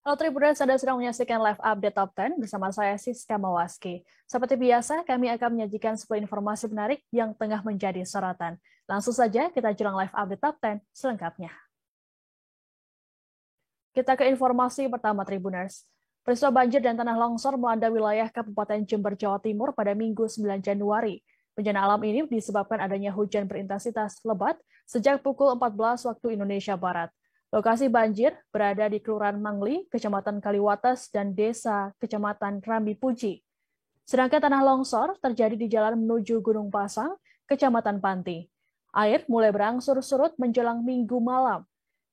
Halo Tribuners, Anda sedang menyaksikan live update Top 10 bersama saya Siska Mawaski. Seperti biasa, kami akan menyajikan sebuah informasi menarik yang tengah menjadi sorotan. Langsung saja kita jelang live update Top 10 selengkapnya. Kita ke informasi pertama Tribuners. Peristiwa banjir dan tanah longsor melanda wilayah Kabupaten Jember, Jawa Timur pada Minggu 9 Januari. Bencana alam ini disebabkan adanya hujan berintensitas lebat sejak pukul 14 waktu Indonesia Barat. Lokasi banjir berada di Kelurahan Mangli, Kecamatan Kaliwates, dan Desa Kecamatan Rambi Puji. Sedangkan tanah longsor terjadi di jalan menuju Gunung Pasang, Kecamatan Panti. Air mulai berangsur surut menjelang Minggu malam.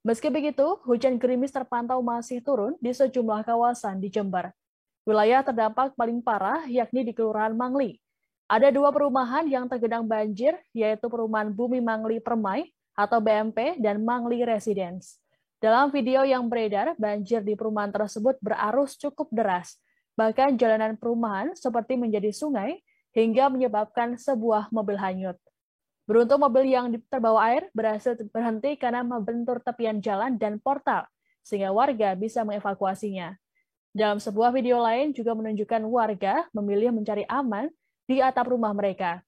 Meski begitu, hujan gerimis terpantau masih turun di sejumlah kawasan di Jember. Wilayah terdampak paling parah yakni di Kelurahan Mangli. Ada dua perumahan yang tergenang banjir, yaitu Perumahan Bumi Mangli Permai atau BMP dan Mangli Residence. Dalam video yang beredar, banjir di perumahan tersebut berarus cukup deras. Bahkan jalanan perumahan seperti menjadi sungai hingga menyebabkan sebuah mobil hanyut. Beruntung mobil yang terbawa air berhasil berhenti karena membentur tepian jalan dan portal, sehingga warga bisa mengevakuasinya. Dalam sebuah video lain juga menunjukkan warga memilih mencari aman di atap rumah mereka.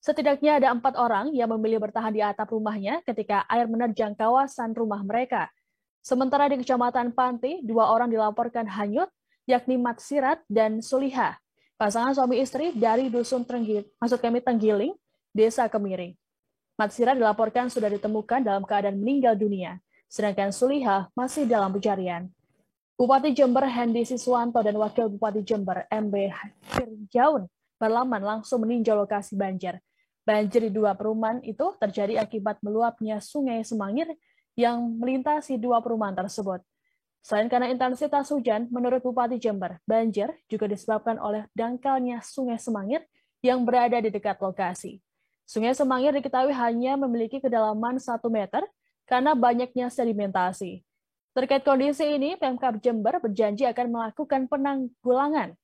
Setidaknya ada 4 orang yang memilih bertahan di atap rumahnya ketika air menerjang kawasan rumah mereka. Sementara di Kecamatan Panti, 2 orang dilaporkan hanyut, yakni Mat Sirat dan Sulihah, pasangan suami istri dari Dusun Tenggiling, Desa Kemiri. Mat Sirat dilaporkan sudah ditemukan dalam keadaan meninggal dunia, sedangkan Sulihah masih dalam pencarian. Bupati Jember Hendi Siswanto dan Wakil Bupati Jember MB Firjaun Barlaman langsung meninjau lokasi banjir. Banjir di dua perumahan itu terjadi akibat meluapnya Sungai Semangir yang melintasi dua perumahan tersebut. Selain karena intensitas hujan, menurut Bupati Jember, banjir juga disebabkan oleh dangkalnya Sungai Semangir yang berada di dekat lokasi. Sungai Semangir diketahui hanya memiliki kedalaman 1 meter karena banyaknya sedimentasi. Terkait kondisi ini, Pemkab Jember berjanji akan melakukan penanggulangan.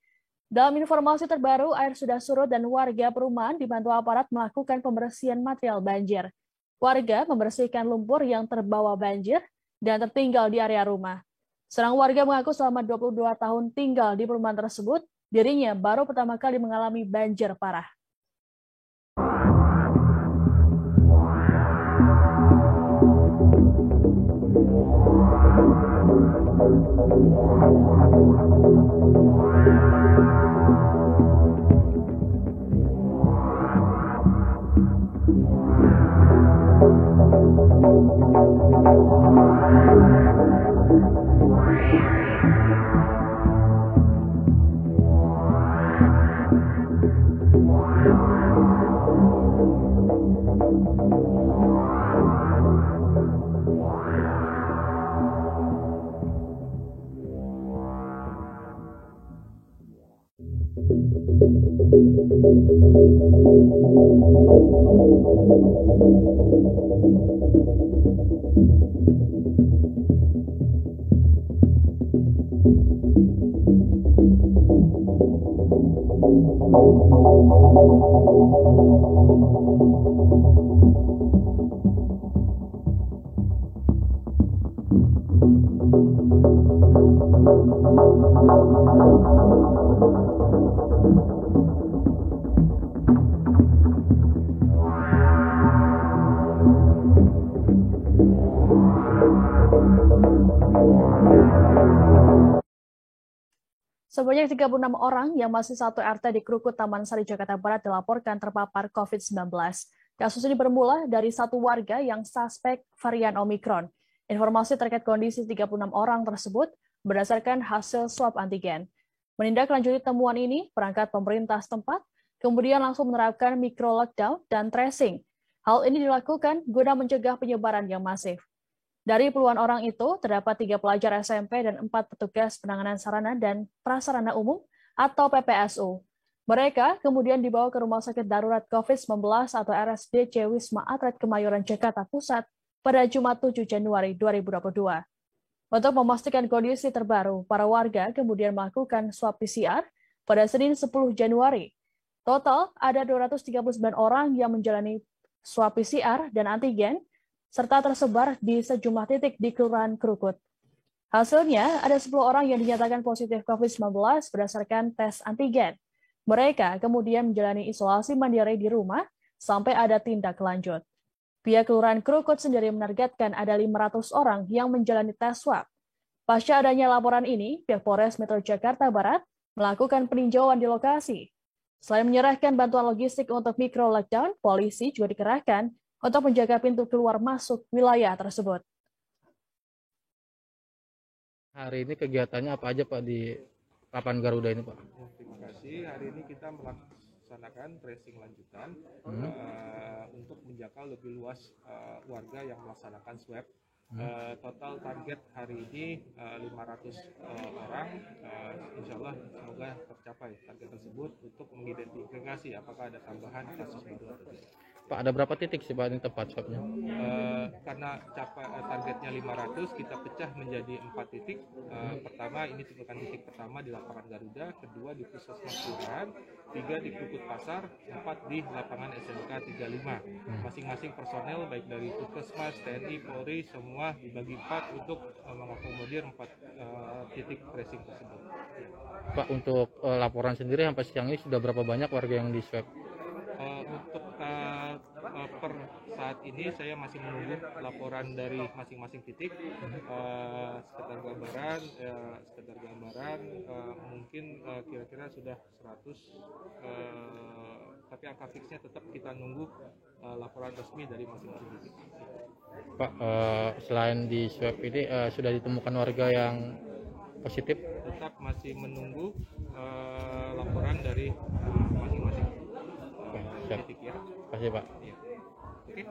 Dalam informasi terbaru, air sudah surut dan warga perumahan dibantu aparat melakukan pembersihan material banjir. Warga membersihkan lumpur yang terbawa banjir dan tertinggal di area rumah. Seorang warga mengaku selama 22 tahun tinggal di perumahan tersebut, dirinya baru pertama kali mengalami banjir parah. Sebanyak 36 orang yang masih satu RT di Krukut Taman Sari, Jakarta Barat dilaporkan terpapar COVID-19. Kasus ini bermula dari satu warga yang suspek varian Omikron. Informasi terkait kondisi 36 orang tersebut berdasarkan hasil swab antigen. Menindaklanjuti temuan ini, perangkat pemerintah setempat kemudian langsung menerapkan micro lockdown dan tracing. Hal ini dilakukan guna mencegah penyebaran yang masif. Dari puluhan orang itu, terdapat 3 pelajar SMP dan 4 petugas penanganan sarana dan prasarana umum atau PPSU. Mereka kemudian dibawa ke Rumah Sakit Darurat COVID-19 atau RSDC Wisma Atlet Kemayoran, Jakarta Pusat pada Jumat 7 Januari 2022. Untuk memastikan kondisi terbaru, para warga kemudian melakukan swab PCR pada Senin 10 Januari. Total ada 239 orang yang menjalani swab PCR dan antigen, serta tersebar di sejumlah titik di Kelurahan Krukut. Hasilnya, ada 10 orang yang dinyatakan positif COVID-19 berdasarkan tes antigen. Mereka kemudian menjalani isolasi mandiri di rumah sampai ada tindak lanjut. Pihak Kelurahan Krukut sendiri menargetkan ada 500 orang yang menjalani tes swab. Pasca adanya laporan ini, pihak Polres Metro Jakarta Barat melakukan peninjauan di lokasi. Selain menyerahkan bantuan logistik untuk micro lockdown, polisi juga dikerahkan untuk menjaga pintu keluar masuk wilayah tersebut. Hari ini kegiatannya apa aja Pak di Lapangan Garuda ini Pak? Terima kasih. Hari ini kita melaksanakan tracing lanjutan untuk menjangkau lebih luas warga yang melaksanakan swab. Total target hari ini 500 orang. Insya Allah semoga tercapai target tersebut untuk mengidentifikasi apakah ada tambahan kasus baru atau tidak. Pak, ada berapa titik sih Pak ini tempat swabnya? Karena targetnya 500, kita pecah menjadi 4 titik. Pertama, ini merupakan titik pertama di Lapangan Garuda, kedua di Puskesmas Kelurahan, 3 di Krukut Pasar, 4 di Lapangan SMK 35. Masing-masing personel baik dari Puskesmas, TNI, Polri, semua dibagi 4 untuk mengakomodir 4 titik tracing tersebut. Pak, untuk laporan sendiri sampai siang ini sudah berapa banyak warga yang di swab? Untuk per saat ini saya masih menunggu laporan dari masing-masing titik. Sekedar gambaran mungkin kira-kira sudah 100, tapi angka fixnya tetap kita nunggu laporan resmi dari masing-masing titik. Pak, selain di swab ini sudah ditemukan warga yang positif? Tetap masih menunggu laporan dari masing-masing titik ya. Terima kasih Pak. Ya. Oke.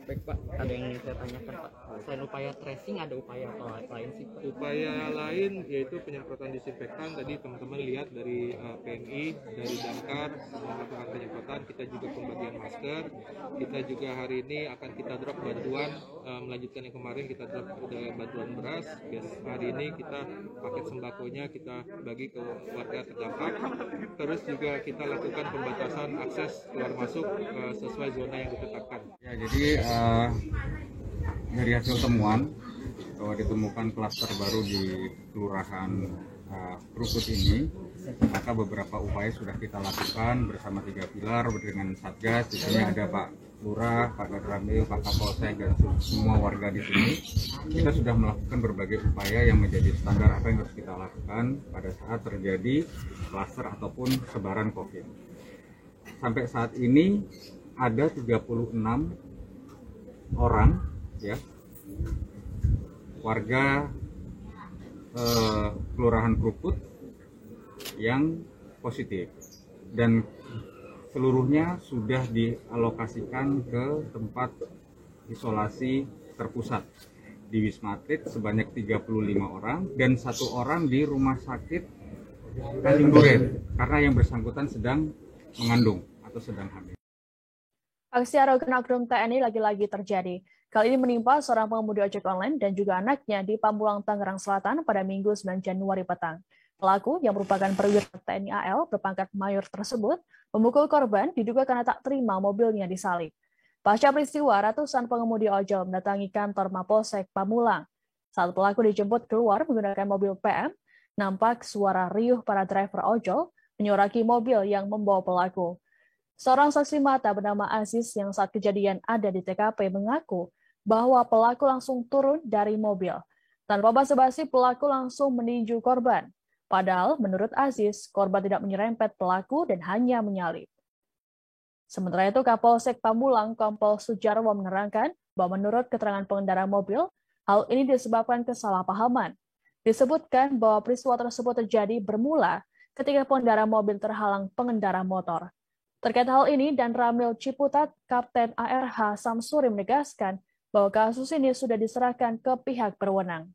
Baik Pak, ada yang ingin saya tanyakan Pak. Selain upaya tracing, ada upaya apa lain sih Pak? Upaya lain yaitu penyemprotan disinfektan. Tadi teman-teman lihat dari PMI, dari Damkar melakukan penyemprotan. Kita juga pembagian masker. Kita juga hari ini akan kita drop bantuan, melanjutkan yang kemarin kita drop bantuan beras. Hari ini kita paket sembakonya kita bagi ke warga terdampak. Terus juga kita lakukan pembatasan akses keluar masuk sesuai zona yang ditetapkan. Ya, jadi dari hasil temuan bahwa ditemukan klaster baru di Kelurahan Krukut ini, maka beberapa upaya sudah kita lakukan bersama 3 pilar dengan Satgas. Di sini ada Pak Lurah, Pak Dadramil, Pak Kapolsek dan semua warga di sini. Kita sudah melakukan berbagai upaya yang menjadi standar apa yang harus kita lakukan pada saat terjadi klaster ataupun sebaran COVID. Sampai saat ini ada 36 orang ya warga Kelurahan Krukut yang positif dan seluruhnya sudah dialokasikan ke tempat isolasi terpusat di Wisma Atlet sebanyak 35 orang dan 1 orang di Rumah Sakit Tanjung Duren karena yang bersangkutan sedang mengandung atau sedang hamil. Aksi arogan oknum TNI lagi-lagi terjadi. Kali ini menimpa seorang pengemudi ojek online dan juga anaknya di Pamulang, Tangerang Selatan pada Minggu 9 Januari petang. Pelaku yang merupakan perwira TNI AL berpangkat mayor tersebut memukul korban diduga karena tak terima mobilnya disalip. Pasca peristiwa, ratusan pengemudi ojol mendatangi kantor Mapolsek Pamulang. Saat pelaku dijemput keluar menggunakan mobil PM, nampak suara riuh para driver ojol menyoraki mobil yang membawa pelaku. Seorang saksi mata bernama Aziz yang saat kejadian ada di TKP mengaku bahwa pelaku langsung turun dari mobil. Tanpa basa-basi, pelaku langsung meninju korban. Padahal menurut Aziz, korban tidak menyerempet pelaku dan hanya menyalip. Sementara itu, Kapolsek Pamulang Kompol Sujarwo menerangkan bahwa menurut keterangan pengendara mobil, hal ini disebabkan kesalahpahaman. Disebutkan bahwa peristiwa tersebut terjadi bermula ketika pengendara mobil terhalang pengendara motor. Terkait hal ini, dan Ramil Ciputat, Kapten ARH Samsuri menegaskan bahwa kasus ini sudah diserahkan ke pihak berwenang.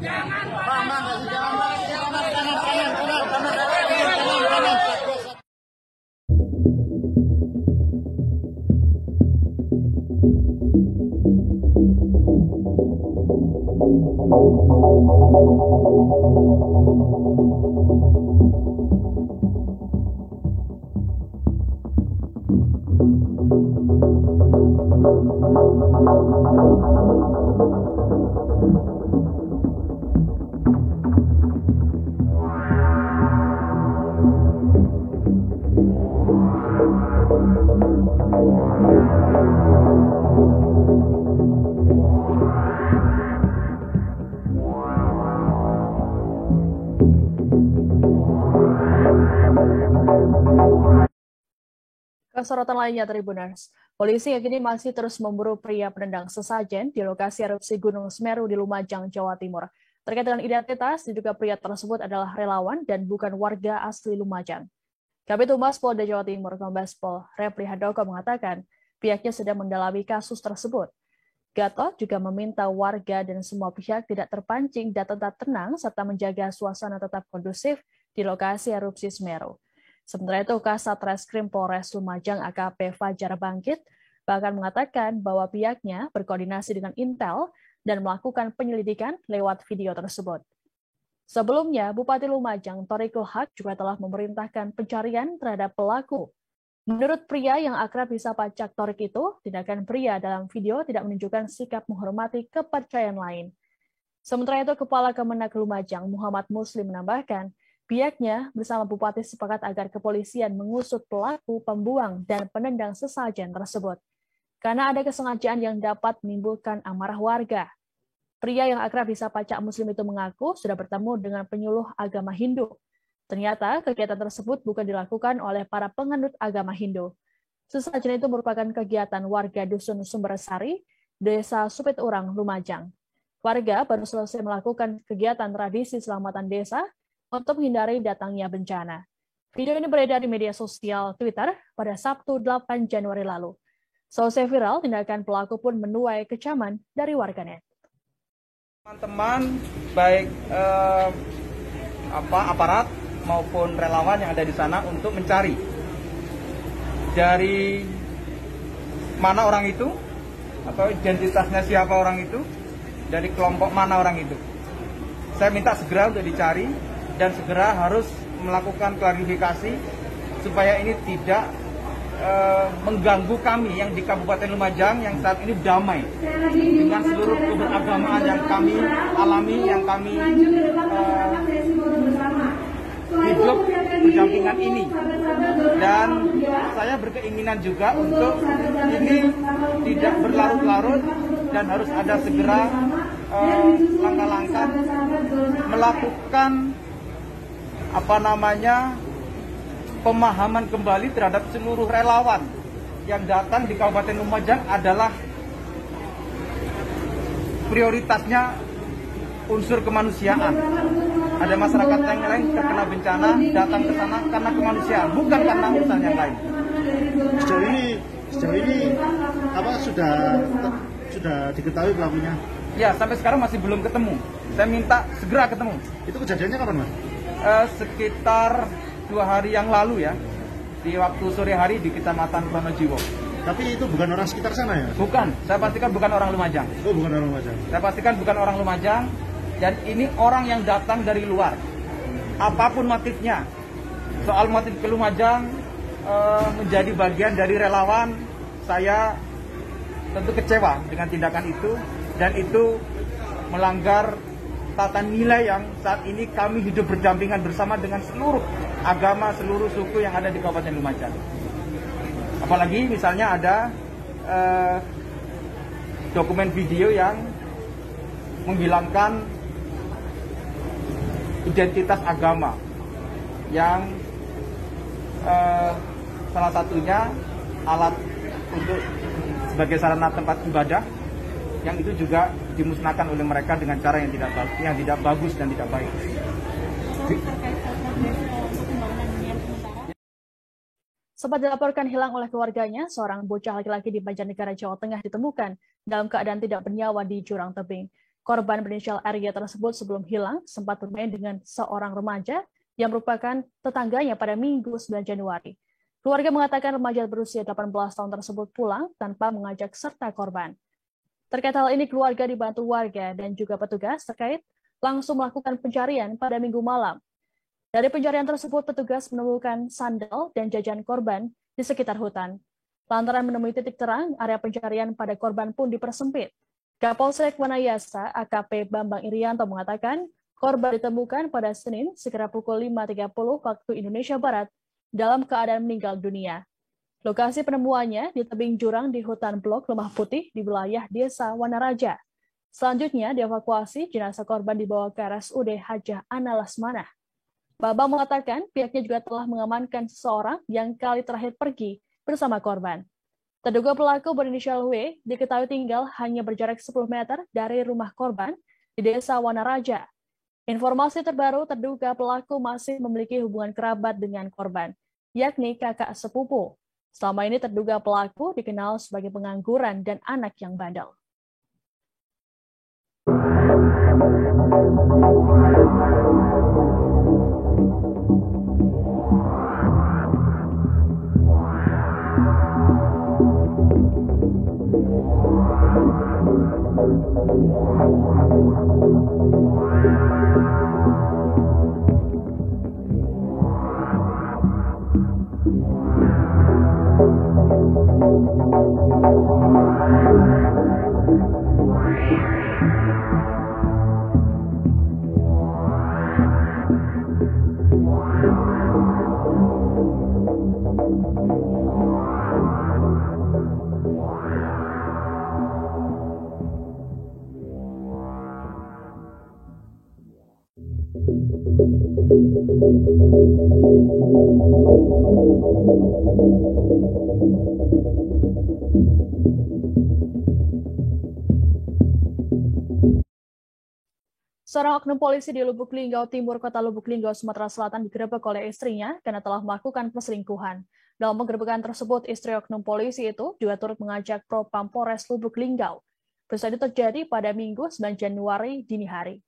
Jangan Sorotan lainnya, Tribuners. Polisi yang kini masih terus memburu pria penendang sesajen di lokasi erupsi Gunung Semeru di Lumajang, Jawa Timur. Terkait dengan identitas, diduga pria tersebut adalah relawan dan bukan warga asli Lumajang. Kabid Humas Polda Jawa Timur, Kombes Pol Repli Handoko mengatakan pihaknya sedang mendalami kasus tersebut. Gatot juga meminta warga dan semua pihak tidak terpancing dan tetap tenang serta menjaga suasana tetap kondusif di lokasi erupsi Semeru. Sementara itu, Kasat Reskrim Polres Lumajang AKP Fajar Bangkit bahkan mengatakan bahwa pihaknya berkoordinasi dengan Intel dan melakukan penyelidikan lewat video tersebut. Sebelumnya, Bupati Lumajang Thorikul Haq juga telah memerintahkan pencarian terhadap pelaku. Menurut pria yang akrab disapa Cak Torik itu, tindakan pria dalam video tidak menunjukkan sikap menghormati kepercayaan lain. Sementara itu, Kepala Kemenak Lumajang Muhammad Muslim menambahkan, pihaknya bersama Bupati sepakat agar kepolisian mengusut pelaku pembuang dan penendang sesajen tersebut. Karena ada kesengajaan yang dapat menimbulkan amarah warga. Pria yang akrab disapa Cak Muslim itu mengaku sudah bertemu dengan penyuluh agama Hindu. Ternyata kegiatan tersebut bukan dilakukan oleh para penganut agama Hindu. Sesajen itu merupakan kegiatan warga Dusun Sumbersari, Desa Supit Urang, Lumajang. Warga baru selesai melakukan kegiatan tradisi selamatan desa untuk menghindari datangnya bencana. Video ini beredar di media sosial Twitter pada Sabtu 8 Januari lalu. Selesai viral, tindakan pelaku pun menuai kecaman dari warganet. Teman-teman, baik aparat maupun relawan yang ada di sana untuk mencari dari mana orang itu, atau identitasnya siapa orang itu, dari kelompok mana orang itu. Saya minta segera untuk dicari, dan segera harus melakukan klarifikasi supaya ini tidak mengganggu kami yang di Kabupaten Lumajang yang saat ini damai dengan seluruh keberagamaan yang kami alami, yang kami hidup berdampingan ini. Dan saya berkeinginan juga untuk ini tidak berlarut-larut dan harus ada segera langkah-langkah melakukan pemahaman kembali terhadap seluruh relawan yang datang di Kabupaten Lumajang adalah prioritasnya unsur kemanusiaan. Ada masyarakat yang lain terkena bencana datang ke sana karena kemanusiaan, bukan karena urusan yang lain. Sejauh ini sudah diketahui pelakunya? Ya, sampai sekarang masih belum ketemu. Saya minta segera ketemu. Itu kejadiannya kapan, Mas? Sekitar 2 hari yang lalu ya, di waktu sore hari di Kecamatan Pronojiwo. Tapi itu bukan orang sekitar sana ya? Bukan, saya pastikan bukan orang Lumajang. Oh, bukan orang Lumajang. Saya pastikan bukan orang Lumajang, dan ini orang yang datang dari luar. Apapun motifnya, soal motif ke Lumajang menjadi bagian dari relawan, saya tentu kecewa dengan tindakan itu, dan itu melanggar tata nilai yang saat ini kami hidup berdampingan bersama dengan seluruh agama, seluruh suku yang ada di Kabupaten Lumajang. Apalagi misalnya ada dokumen video yang menghilangkan identitas agama, yang salah satunya alat untuk sebagai sarana tempat ibadah, yang itu juga dimusnahkan oleh mereka dengan cara yang tidak bagus dan tidak baik. Sempat dilaporkan hilang oleh keluarganya, seorang bocah laki-laki di Banjarnegara, Jawa Tengah ditemukan dalam keadaan tidak bernyawa di jurang tebing. Korban berinisial RY tersebut sebelum hilang sempat bermain dengan seorang remaja yang merupakan tetangganya pada Minggu 9 Januari. Keluarga mengatakan remaja berusia 18 tahun tersebut pulang tanpa mengajak serta korban. Terkait hal ini, keluarga dibantu warga dan juga petugas terkait langsung melakukan pencarian pada Minggu malam. Dari pencarian tersebut, petugas menemukan sandal dan jajan korban di sekitar hutan. Lantaran menemui titik terang, area pencarian pada korban pun dipersempit. Kapolsek Wanayasa AKP Bambang Irianto mengatakan korban ditemukan pada Senin sekitar pukul 5.30 waktu Indonesia Barat dalam keadaan meninggal dunia. Lokasi penemuannya di tebing jurang di hutan blok Lemah Putih di wilayah Desa Wanaraja. Selanjutnya dievakuasi jenazah korban dibawa ke RSUD Hajah Ana Lasmanah. Bambang mengatakan pihaknya juga telah mengamankan seseorang yang kali terakhir pergi bersama korban. Terduga pelaku berinisial W diketahui tinggal hanya berjarak 10 meter dari rumah korban di Desa Wanaraja. Informasi terbaru, terduga pelaku masih memiliki hubungan kerabat dengan korban, yakni kakak sepupu. Selama ini terduga pelaku dikenal sebagai pengangguran dan anak yang bandel. Seorang oknum polisi di Lubuk Linggau Timur, Kota Lubuk Linggau, Sumatera Selatan digerebek oleh istrinya karena telah melakukan perselingkuhan. Dalam penggerebekan tersebut, istri oknum polisi itu juga turut mengajak Propam Polres Lubuk Linggau. Peristiwa itu terjadi pada Minggu 9 Januari dini hari.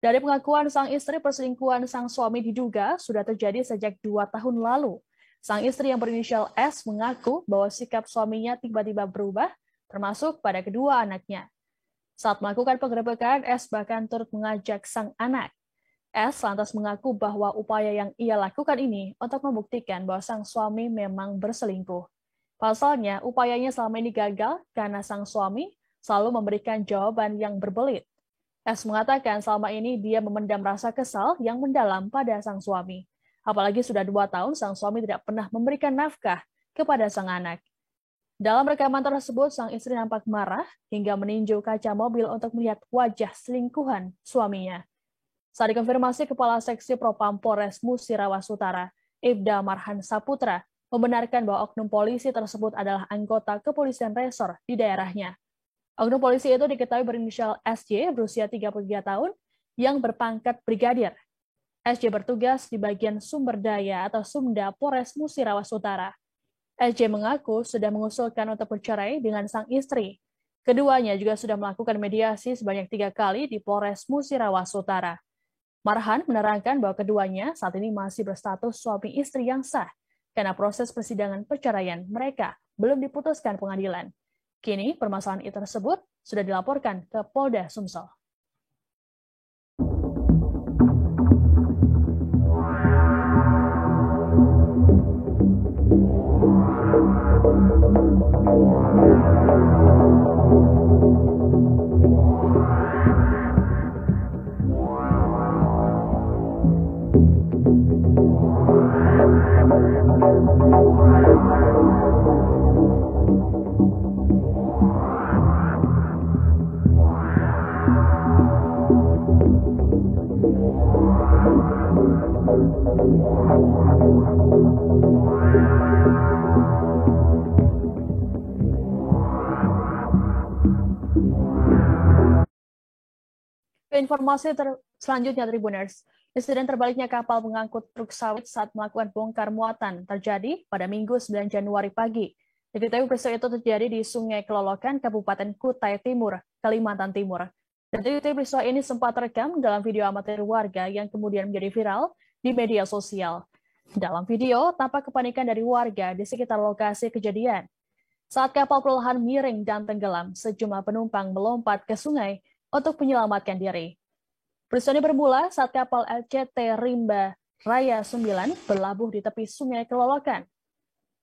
Dari pengakuan sang istri, perselingkuhan sang suami diduga sudah terjadi sejak 2 tahun lalu. Sang istri yang berinisial S mengaku bahwa sikap suaminya tiba-tiba berubah, termasuk pada kedua anaknya. Saat melakukan penggerebekan, S bahkan turut mengajak sang anak. S lantas mengaku bahwa upaya yang ia lakukan ini untuk membuktikan bahwa sang suami memang berselingkuh. Pasalnya, upayanya selama ini gagal karena sang suami selalu memberikan jawaban yang berbelit. S mengatakan selama ini dia memendam rasa kesal yang mendalam pada sang suami. Apalagi sudah 2 tahun sang suami tidak pernah memberikan nafkah kepada sang anak. Dalam rekaman tersebut, sang istri nampak marah hingga meninjau kaca mobil untuk melihat wajah selingkuhan suaminya. Saat dikonfirmasi, Kepala Seksi Propam Polres Musirawas Utara, Ibda Marhan Saputra, membenarkan bahwa oknum polisi tersebut adalah anggota kepolisian resor di daerahnya. Oknum polisi itu diketahui berinisial SJ berusia 33 tahun yang berpangkat brigadir. SJ bertugas di bagian sumber daya atau Sumda Polres Musirawas Utara. SJ mengaku sudah mengusulkan untuk bercerai dengan sang istri. Keduanya juga sudah melakukan mediasi sebanyak 3 kali di Polres Musirawas Utara. Marhan menerangkan bahwa keduanya saat ini masih berstatus suami istri yang sah karena proses persidangan perceraian mereka belum diputuskan pengadilan. Kini permasalahan itu tersebut sudah dilaporkan ke Polda Sumsel. Informasi selanjutnya, Tribuners. Insiden terbaliknya kapal pengangkut truk sawit saat melakukan bongkar muatan terjadi pada Minggu 9 Januari pagi. Diketahui peristiwa itu terjadi di Sungai Kelolokan, Kabupaten Kutai Timur, Kalimantan Timur. Dan peristiwa ini sempat terekam dalam video amatir warga yang kemudian menjadi viral di media sosial. Dalam video, tampak kepanikan dari warga di sekitar lokasi kejadian. Saat kapal perlahan miring dan tenggelam, sejumlah penumpang melompat ke sungai untuk menyelamatkan diri. Peristiwa ini bermula saat kapal LCT Rimba Raya 9 berlabuh di tepi sungai Kelolokan.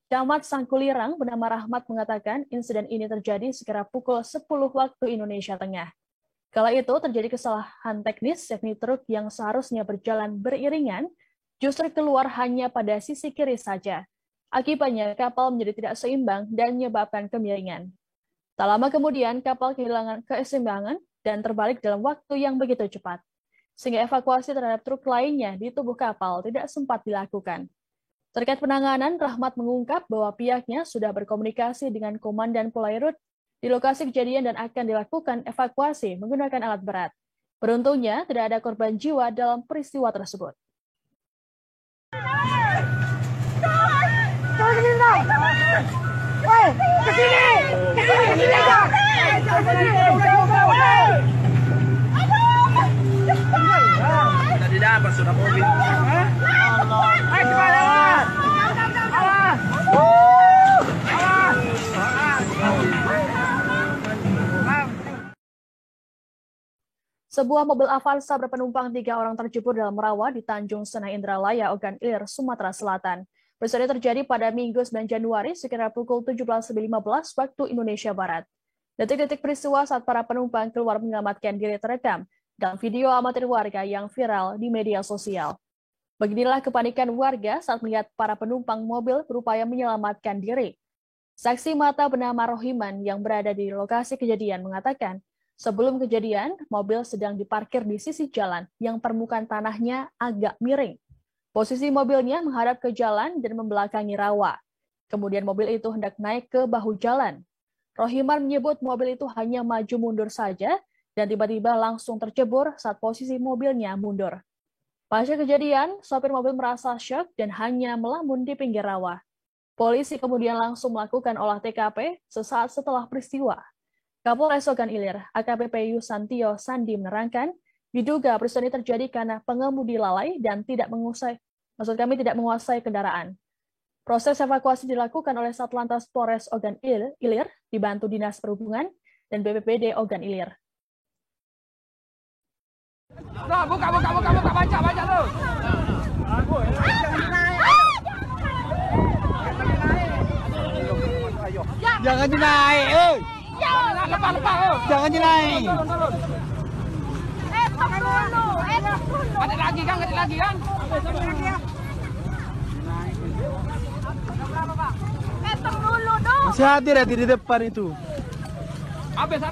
Camat Sangkulirang bernama Rahmat mengatakan insiden ini terjadi sekira pukul 10 waktu Indonesia Tengah. Kala itu terjadi kesalahan teknis, yakni truk yang seharusnya berjalan beriringan justru keluar hanya pada sisi kiri saja. Akibatnya kapal menjadi tidak seimbang dan menyebabkan kemiringan. Tak lama kemudian kapal kehilangan keseimbangan dan terbalik dalam waktu yang begitu cepat, sehingga evakuasi terhadap truk lainnya di tubuh kapal tidak sempat dilakukan. Terkait penanganan, Rahmat mengungkap bahwa pihaknya sudah berkomunikasi dengan Komandan Polairut di lokasi kejadian dan akan dilakukan evakuasi menggunakan alat berat. Beruntungnya, tidak ada korban jiwa dalam peristiwa tersebut. Sebuah mobil Avanza berpenumpang 3 orang terjebur dalam rawa di Tanjung Senai Indralaya, Ogan Ilir, Sumatera Selatan. Peristiwa ini terjadi pada Minggu 9 Januari sekitar pukul 17.15 waktu Indonesia Barat. Detik-detik peristiwa saat para penumpang keluar menyelamatkan diri terekam dalam video amatir warga yang viral di media sosial. Beginilah kepanikan warga saat melihat para penumpang mobil berupaya menyelamatkan diri. Saksi mata bernama Rohiman yang berada di lokasi kejadian mengatakan, sebelum kejadian, mobil sedang diparkir di sisi jalan yang permukaan tanahnya agak miring. Posisi mobilnya menghadap ke jalan dan membelakangi rawa. Kemudian mobil itu hendak naik ke bahu jalan. Rohiman menyebut mobil itu hanya maju mundur saja dan tiba-tiba langsung tercebur saat posisi mobilnya mundur. Pasca kejadian, sopir mobil merasa syok dan hanya melamun di pinggir rawa. Polisi kemudian langsung melakukan olah TKP sesaat setelah peristiwa. Kapolres Ogan Ilir, AKBP Yusantio Sandi menerangkan, diduga peristiwa ini terjadi karena pengemudi lalai dan tidak menguasai kendaraan. Proses evakuasi dilakukan oleh Satlantas Polres Ogan Ilir, dibantu Dinas Perhubungan dan BPBD Ogan Ilir. Buka, baca tuh. Jangan dinaik, lepas. Jangan dinaik. Ada lagi kan? Masih hadir ya di depan itu. Habis.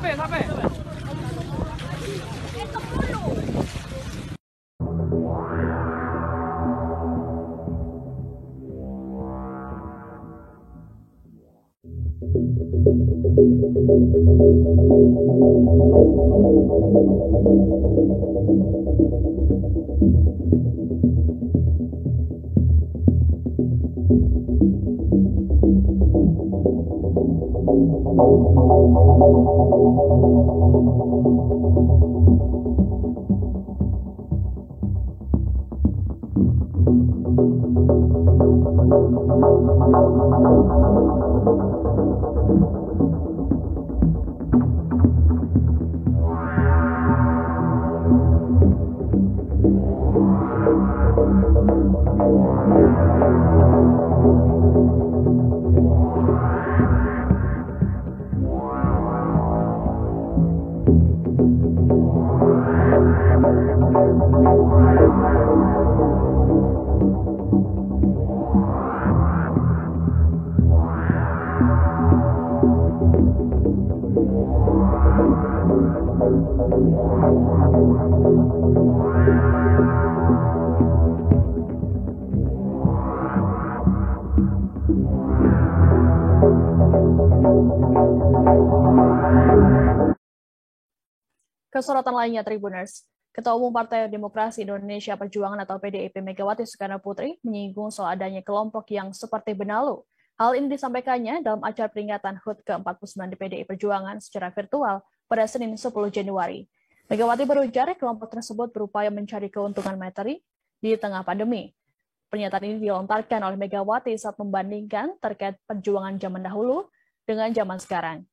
Kesorotan lainnya, Tribuners. Ketua Umum Partai Demokrasi Indonesia Perjuangan atau PDIP Megawati Soekarno Putri menyinggung soal adanya kelompok yang seperti benalu. Hal ini disampaikannya dalam acara peringatan HUT ke-49 di PDI Perjuangan secara virtual pada Senin 10 Januari. Megawati berujar kelompok tersebut berupaya mencari keuntungan materi di tengah pandemi. Pernyataan ini dilontarkan oleh Megawati saat membandingkan terkait perjuangan zaman dahulu dengan zaman sekarang.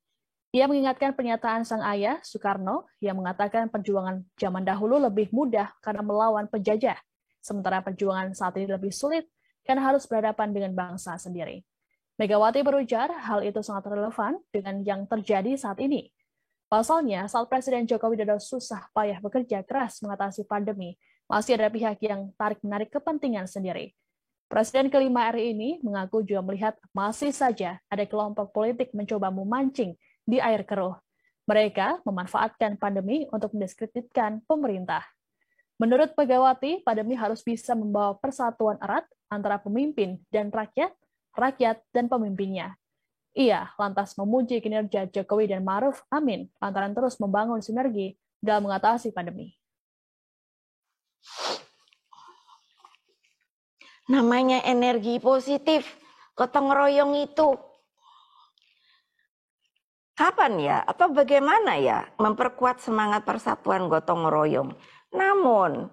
Ia mengingatkan pernyataan sang ayah, Soekarno, yang mengatakan perjuangan zaman dahulu lebih mudah karena melawan penjajah, sementara perjuangan saat ini lebih sulit karena harus berhadapan dengan bangsa sendiri. Megawati berujar hal itu sangat relevan dengan yang terjadi saat ini. Pasalnya, saat Presiden Joko Widodo susah payah bekerja keras mengatasi pandemi, masih ada pihak yang tarik-menarik kepentingan sendiri. Presiden kelima RI ini mengaku juga melihat masih saja ada kelompok politik mencoba memancing di air keruh. Mereka memanfaatkan pandemi untuk mendiskreditkan pemerintah. Menurut Megawati, pandemi harus bisa membawa persatuan erat antara pemimpin dan rakyat dan pemimpinnya. Ia lantas memuji kinerja Jokowi dan Ma'ruf Amin lantaran terus membangun sinergi dalam mengatasi pandemi. Namanya energi positif, gotong royong itu. Kapan ya atau bagaimana ya memperkuat semangat persatuan gotong royong? Namun,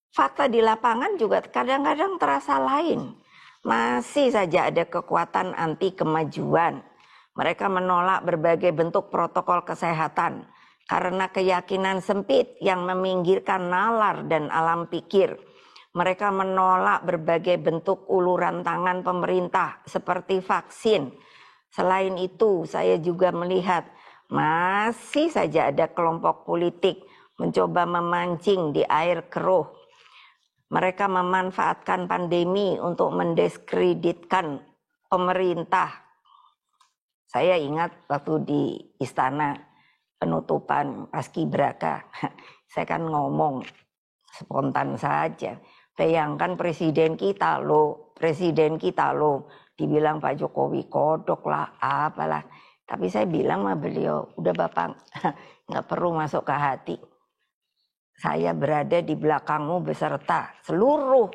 fakta di lapangan juga kadang-kadang terasa lain. Masih saja ada kekuatan anti kemajuan. Mereka menolak berbagai bentuk protokol kesehatan karena keyakinan sempit yang meminggirkan nalar dan alam pikir. Mereka menolak berbagai bentuk uluran tangan pemerintah seperti vaksin. Selain itu, saya juga melihat masih saja ada kelompok politik mencoba memancing di air keruh. Mereka memanfaatkan pandemi untuk mendiskreditkan pemerintah. Saya ingat waktu di istana penutupan Paskibraka, saya kan ngomong spontan saja. Bayangkan presiden kita loh, dibilang Pak Jokowi kodok lah, apalah. Tapi saya bilang sama beliau, udah Bapak nggak perlu masuk ke hati. Saya berada di belakangmu beserta seluruh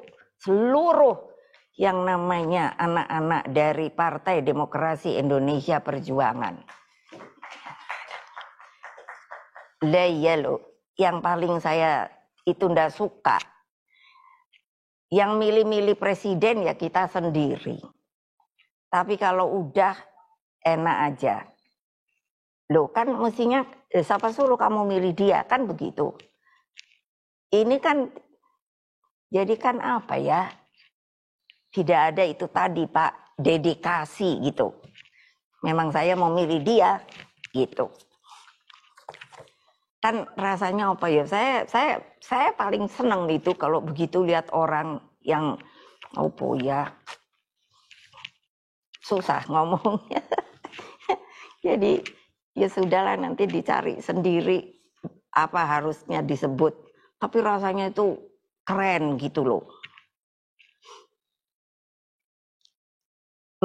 yang namanya anak-anak dari Partai Demokrasi Indonesia Perjuangan. Lah ya loh, yang paling saya itu ndak suka. Yang milih-milih presiden ya kita sendiri. Tapi kalau udah enak aja. Loh kan mestinya siapa suruh kamu milih dia, kan begitu. Ini kan jadikan apa ya? Tidak ada itu tadi Pak, dedikasi gitu. Memang saya mau milih dia gitu. Kan rasanya apa ya? Saya paling senang itu kalau begitu lihat orang yang apa ya? Susah ngomongnya. Jadi ya sudahlah nanti dicari sendiri apa harusnya disebut. Tapi rasanya itu keren gitu loh.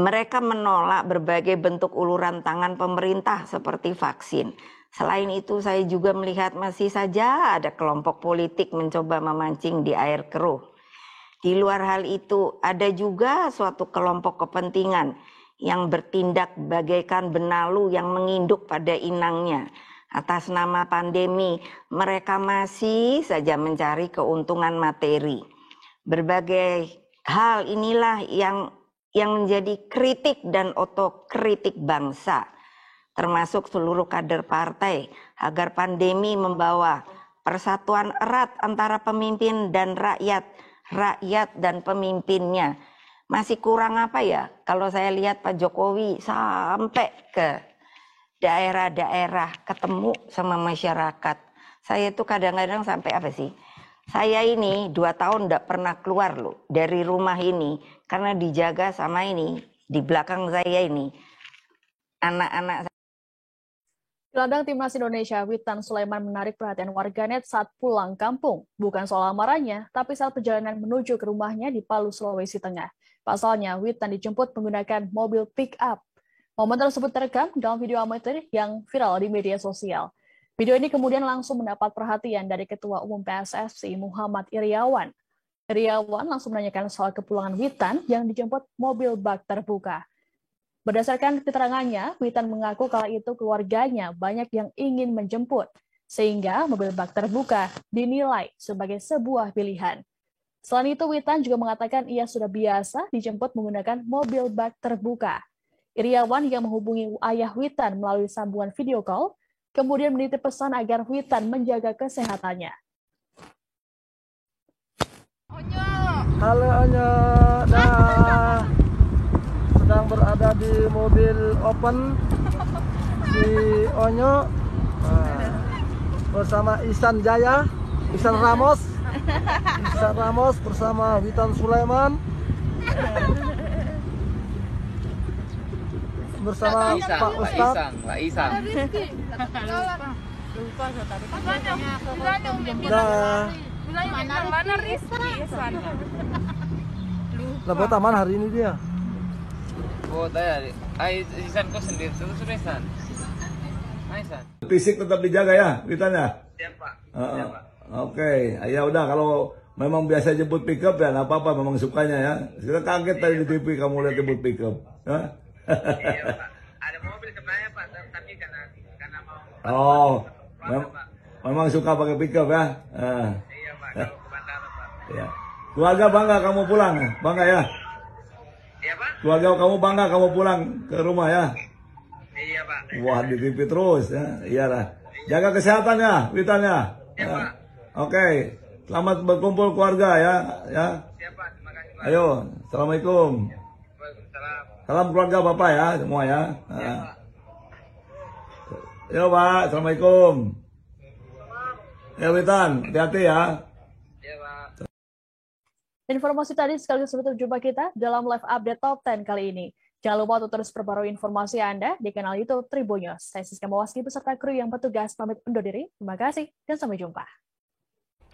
Mereka menolak berbagai bentuk uluran tangan pemerintah seperti vaksin. Selain itu saya juga melihat masih saja ada kelompok politik mencoba memancing di air keruh. Di luar hal itu ada juga suatu kelompok kepentingan yang bertindak bagaikan benalu yang menginduk pada inangnya. Atas nama pandemi, mereka masih saja mencari keuntungan materi. Berbagai hal inilah yang menjadi kritik dan otokritik bangsa, termasuk seluruh kader partai, agar pandemi membawa persatuan erat antara pemimpin dan rakyat dan pemimpinnya. Masih kurang apa ya? Kalau saya lihat Pak Jokowi sampai ke daerah-daerah ketemu sama masyarakat. Saya itu kadang-kadang sampai apa sih? Saya ini 2 tahun tidak pernah keluar loh dari rumah ini karena dijaga sama ini di belakang saya ini anak-anak. Gelandang Timnas Indonesia Witan Sulaiman menarik perhatian warganet saat pulang kampung. Bukan soal amarahnya, tapi saat perjalanan menuju ke rumahnya di Palu, Sulawesi Tengah. Pasalnya, Witan dijemput menggunakan mobil pick-up. Momen tersebut terekam dalam video amatir yang viral di media sosial. Video ini kemudian langsung mendapat perhatian dari Ketua Umum PSSI Muhammad Iryawan. Iryawan langsung menanyakan soal kepulangan Witan yang dijemput mobil bak terbuka. Berdasarkan keterangannya, Witan mengaku kala itu keluarganya banyak yang ingin menjemput, sehingga mobil bak terbuka dinilai sebagai sebuah pilihan. Selain itu, Witan juga mengatakan ia sudah biasa dijemput menggunakan mobil bak terbuka. Iriawan yang menghubungi ayah Witan melalui sambungan video call, kemudian menitip pesan agar Witan menjaga kesehatannya. Halo Onyo, nah sedang berada di mobil open di Onyo bersama Ihsan Jaya, Ihsan Ramos bersama Witan Sulaiman bersama Pak Ustadz. Mana Rizky? Lepas taman hari ini dia. Oh, tadi. Ihsan kok sendiri terus Ihsan. Ihsan. Fisik tetap dijaga ya, Witan ya? Siap, Pak. Oke, ya udah kalau memang biasa jemput pickup ya nggak apa-apa, memang sukanya ya. Kita kaget tadi di TV kamu lihat jemput pickup. Iya, Pak. Ada mobil sebenarnya, Pak, tapi karena mau. Oh, memang suka pakai pickup ya? Iya, Pak. Kalau ke bandara, Pak. Ya. Keluarga bangga kamu pulang, bangga ya? Iya, Pak. Keluarga kamu bangga kamu pulang ke rumah ya? Iya, Pak. Wah, di TV terus ya. Iyalah. Jaga kesehatan ya, Witan ya. Iya, Pak. Oke. Selamat berkumpul keluarga ya. Siap, Pak. Terima kasih, Pak. Ayo, assalamualaikum. Waalaikumsalam. Salam keluarga Bapak ya, semua ya. Iya, Pak. Yo Pak, assalamualaikum. Ya Witan, hati-hati ya. Iya, Pak. Informasi tadi sekaligus menutup jumpa kita dalam live update Top 10 kali ini. Jangan lupa untuk terus perbarui informasi Anda di kanal YouTube Tribunnews. Saya Siska Mawaski beserta kru yang petugas pamit undur diri. Terima kasih dan sampai jumpa.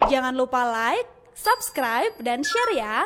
Jangan lupa like, subscribe, dan share ya.